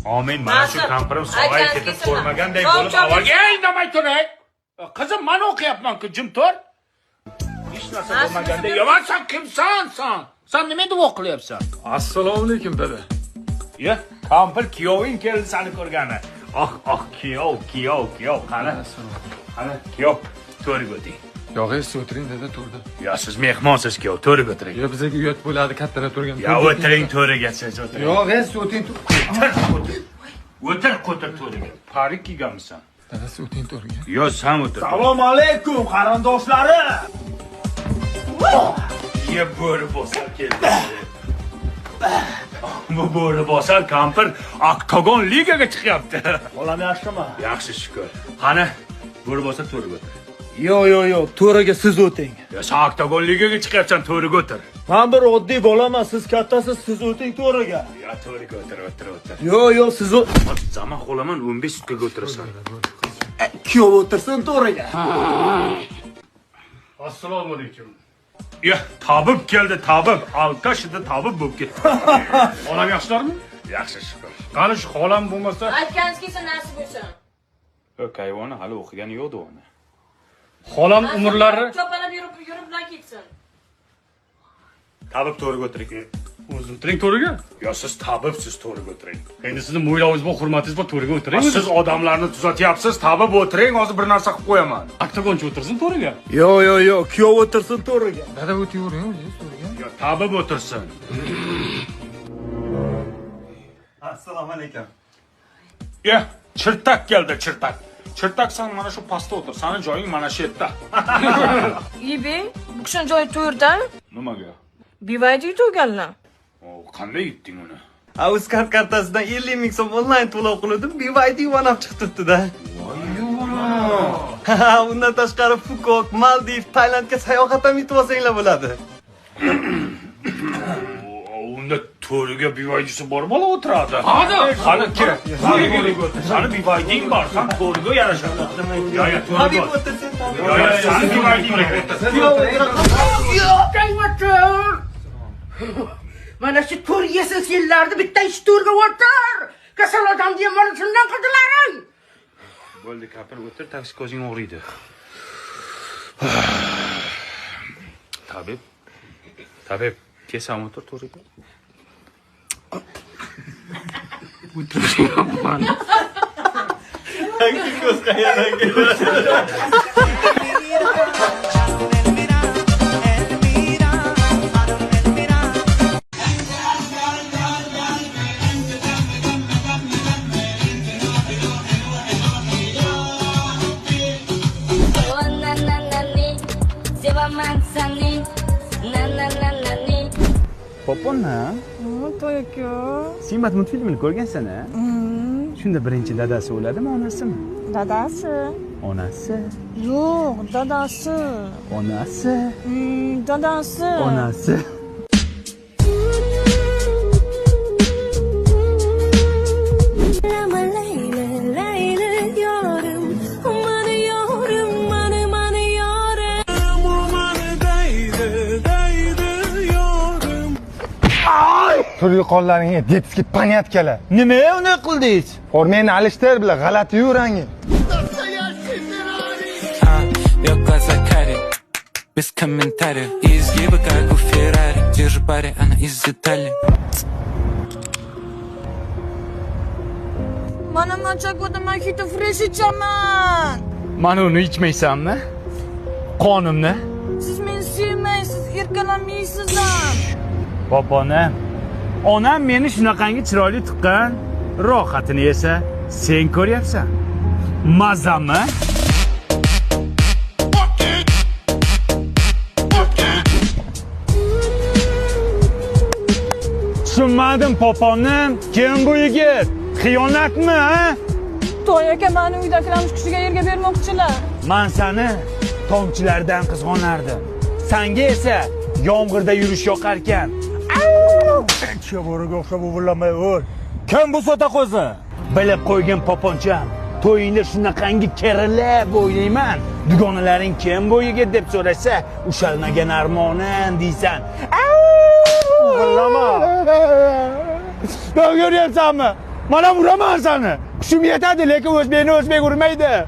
Amin, mana shu kampirim sog'ayib ketib ko'rmaganday bo'lib avvalga indamay turay. Qizim, men o'qiyapman-ku, jim tur. Hech narsa bo'lmaganday. Yo'q, sen kimsan? Sen nima deb o'qiyapsan? Assalomu alaykum, dada. Ya, kampir kuyoving keldi seni ko'rgani. Kuyov. Qani, kuyov. To'riga o'ting. Yo'q, siz o'tiring, dada, to'rda. Ya, siz mehmonsiz kuyov, to'riga o'tiring. Yo, bizga uyat bo'ladi, kattalar turgan. Ya, o'tiring to'riga, siz o'tiring. Yo'q, siz o'tiring. O'tir to'riga. Parik kiyganmisan? Dada, siz o'tiring to'rga. Yo, sen o'tir. Assalomu alaykum, qarindoshlarim. Ye bo'ri bosar keldi. Bu bo'ri bosar kampir Oktagon ligaga chiqyapti. Bolam yaxshimi? Yaxshi shukr. Qani, bo'ri bosar to'riga o'tir. Yo'q, to'raga siz o'ting. Ya, sen Oktagon ligaga chiqyapsan, to'riga o'tir. Men bir oddiy bolaman, siz kattasiz, siz o'ting to'raga. Ya, to'riga o'tir. Yo'q, siz Zaman qo'laman 15 sutkaga o'tirasan. kuyov o'tirsin to'raga. Assalomu alaykum. Ya, tabib keldi, tabib. Alkashida tabib bo'lib ketdi. Olam yaxshilarmi? Yaxshi shukr. Qani shu xolam bo'lmasa, Aytganingiz kelsa nasib bo'lsin. Kayvoni hali o'qigani yo'q-da uni. xolam umrlari Chopalab yurib bilan ketsin. Tabib to'riga o'tiring. o'zi o'tiring to'riga. Yo, siz tabibsiz, to'riga o'tiring. Endi sizni mo'ylovingiz bor, hurmatingiz bor, to'riga o'tiring. Siz odamlarni tuzatyapsiz, tabib o'tiring, hozir bir narsa qilib qo'yaman. Oktagonchi o'tirsin to'riga. Yo'q, kuyov o'tirsin to'raga. Dada, o'tiravering o'zingiz to'riga. Yo, tabib o'tirsin. Assalomu alaykum. Ya, chirtak keldi, chirtak. Chirtak, sen mana shu pastda o'tir. Sening joying mana shu yerda. Ibi, bu kishini joyi to'rda. Nimaga? Bivaydi to'ganlar. Qanday yutding uni? Uzcard kartasidan 50 ming so'm onlayn to'lov qildim, BYD ham chiqib turibdi-da. Undan tashqari Phuket, Maldiv, Tailandga sayohat ham yetib olsanglar bo'ladi. Unda to'riga bivaydisi bor bola o'tiradi. Qani ke. Sani bivayding bor, sen to'riga yarashadi. Yo, to'riga o'tirsin. Yo, sani bivayding Qaymoqdir. Mana shu to'r yesiz yillarni bitta ish to'rga o'tir. Kasal odam degan mana shundan qildilaring. Bo'ldi, kapir o'tir, taksi ko'zing og'riydi. Tabib, kesam o'tir to'riga. O'tiryapman. Hangi ko'z qayerdan keladi? Poponna? To'yku. Siymat multfilmini ko'rgansan-a? Shunda birinchi dadasi o'ladimi, onasimi? Dadasi. Onasi. Yo'q, dadasi. Onasi. Dadasi. Onasi. Turli qonlaringga детский понятkalar. Nima uni qildingiz? Formeni alishtir bilan g'alati yurangi. Ее глаза карие, без комментариев. И изгибы, как у Феррари. Держи пари, она из Италии. Mana machakoda men hito fresh ichaman. Mana uni ichmaysanmi? Qonimni? Siz meni sevmaysiz, erkalanmaysiz ham. Popona. Onam meni shunaqangi chiroyli tuqqan, rohatini esa sen ko'ryapsan. Mazami? Tushunmadim poponim. Kim bu yigit? Xiyonatmi, ha? To'y aka meni uydagilarning kuchiga yerga bermoqchilar. Men seni tomchilardan qizg'onardim. Senga esa yomg'irda yurish yoqar ekan. Chevoriga o'xshab uvillamay o'l. Kim bu sota qo'zi? Bilib qo'ygin poponcham. To'yingda shunaqangi kerilib o'ylayman. Dugonalaring kim bu yigit deb so'rasa, ushalmagan armonim deysan. Uvilama. Ben görüyorsanmi? Mana uraman seni. Kuchim yetadi, lekin o'zbekni o'zbek urmaydi.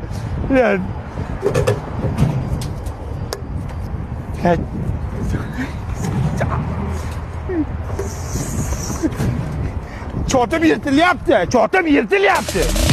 Çotib yirtilyapti.